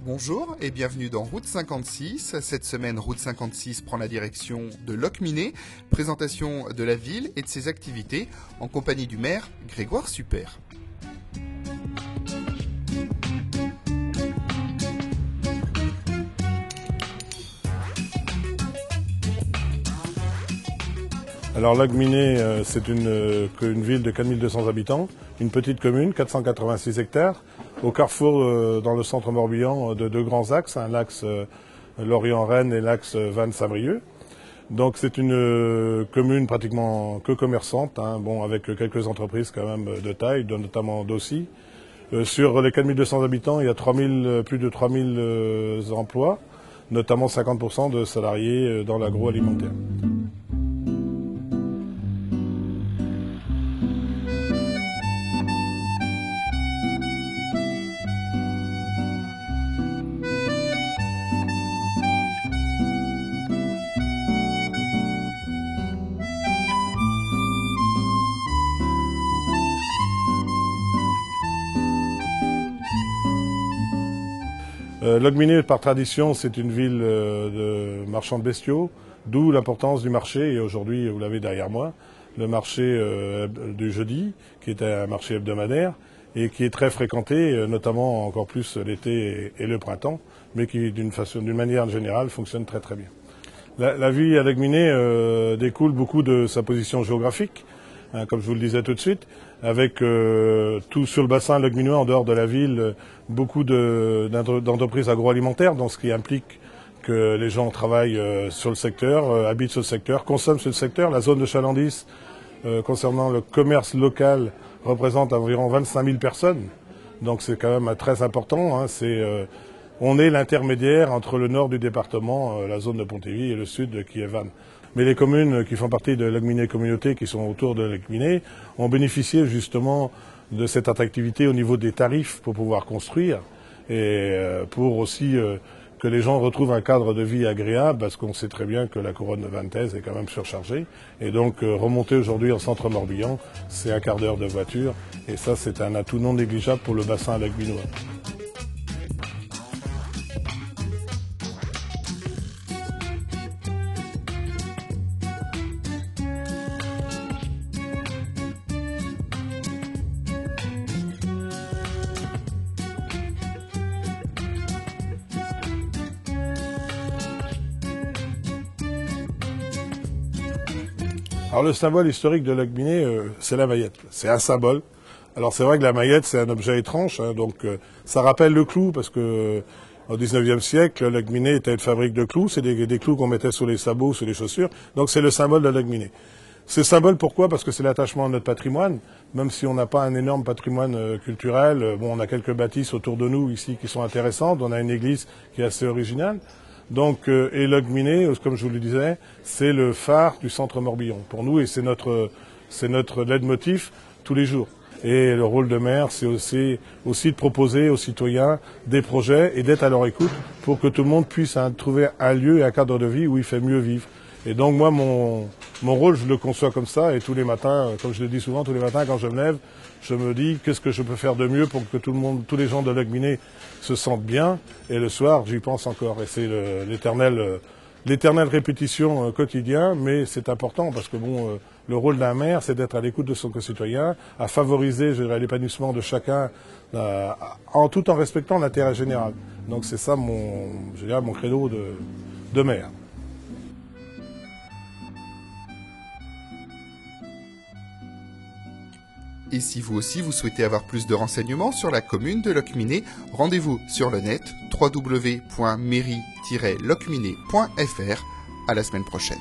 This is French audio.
Bonjour et bienvenue dans Route 56. Cette semaine, Route 56 prend la direction de Locminé. Présentation de la ville et de ses activités en compagnie du maire Grégoire Super. Alors Locminé, c'est une ville de 4200 habitants, une petite commune, 486 hectares, au carrefour dans le centre Morbihan de deux grands axes, l'axe Lorient-Rennes et l'axe Vannes-Saint-Brieuc. Donc c'est une commune pratiquement que commerçante, avec quelques entreprises quand même de taille, notamment d'Aussi. Sur les 4200 habitants, il y a plus de 3000 emplois, notamment 50% de salariés dans l'agroalimentaire. Locminé, par tradition, c'est une ville de marchands de bestiaux, d'où l'importance du marché. Et aujourd'hui, vous l'avez derrière moi, le marché du jeudi, qui est un marché hebdomadaire et qui est très fréquenté, notamment encore plus l'été et le printemps, mais qui, d'une manière générale, fonctionne très très bien. La vie à Locminé découle beaucoup de sa position géographique, comme je vous le disais tout de suite, avec tout sur le bassin locminois, en dehors de la ville, beaucoup d'entreprises agroalimentaires, donc ce qui implique que les gens travaillent sur le secteur, habitent sur le secteur, consomment sur le secteur. La zone de chalandise, concernant le commerce local, représente environ 25 000 personnes, donc c'est quand même très important. On est l'intermédiaire entre le nord du département, la zone de Pontivy, et le sud qui est Vannes. Mais les communes qui font partie de Locminé Communauté, qui sont autour de Locminé, ont bénéficié justement de cette attractivité au niveau des tarifs pour pouvoir construire et pour aussi que les gens retrouvent un cadre de vie agréable, parce qu'on sait très bien que la couronne vantaise est quand même surchargée. Et donc remonter aujourd'hui en centre Morbihan, c'est un quart d'heure de voiture, et ça c'est un atout non négligeable pour le bassin locminois. Alors le symbole historique de Locminé, c'est la maillette. C'est un symbole. Alors c'est vrai que la maillette, c'est un objet étrange, donc ça rappelle le clou, parce que au 19e siècle, Locminé était une fabrique de clous. C'est des clous qu'on mettait sur les sabots, sur les chaussures. Donc c'est le symbole de Locminé. C'est symbole pourquoi? Parce que c'est l'attachement à notre patrimoine. Même si on n'a pas un énorme patrimoine culturel, on a quelques bâtisses autour de nous ici qui sont intéressantes. On a une église qui est assez originale. Donc, et Locminé, comme je vous le disais, c'est le phare du centre Morbihan pour nous, et c'est notre leitmotiv tous les jours. Et le rôle de maire, c'est aussi de proposer aux citoyens des projets et d'être à leur écoute pour que tout le monde puisse trouver un lieu et un cadre de vie où il fait mieux vivre. Et donc moi, mon rôle, je le conçois comme ça, et tous les matins, comme je le dis souvent, tous les matins quand je me lève, je me dis qu'est-ce que je peux faire de mieux pour que tous les gens de Locminé se sentent bien, et le soir, j'y pense encore. Et c'est l'éternelle répétition quotidien, mais c'est important parce que le rôle d'un maire, c'est d'être à l'écoute de son concitoyen, à favoriser, je dirais, l'épanouissement de chacun, tout en respectant l'intérêt général. Donc c'est ça mon credo de maire. Et si vous aussi vous souhaitez avoir plus de renseignements sur la commune de Locminé, rendez-vous sur le net www.mairie-locminé.fr. À la semaine prochaine.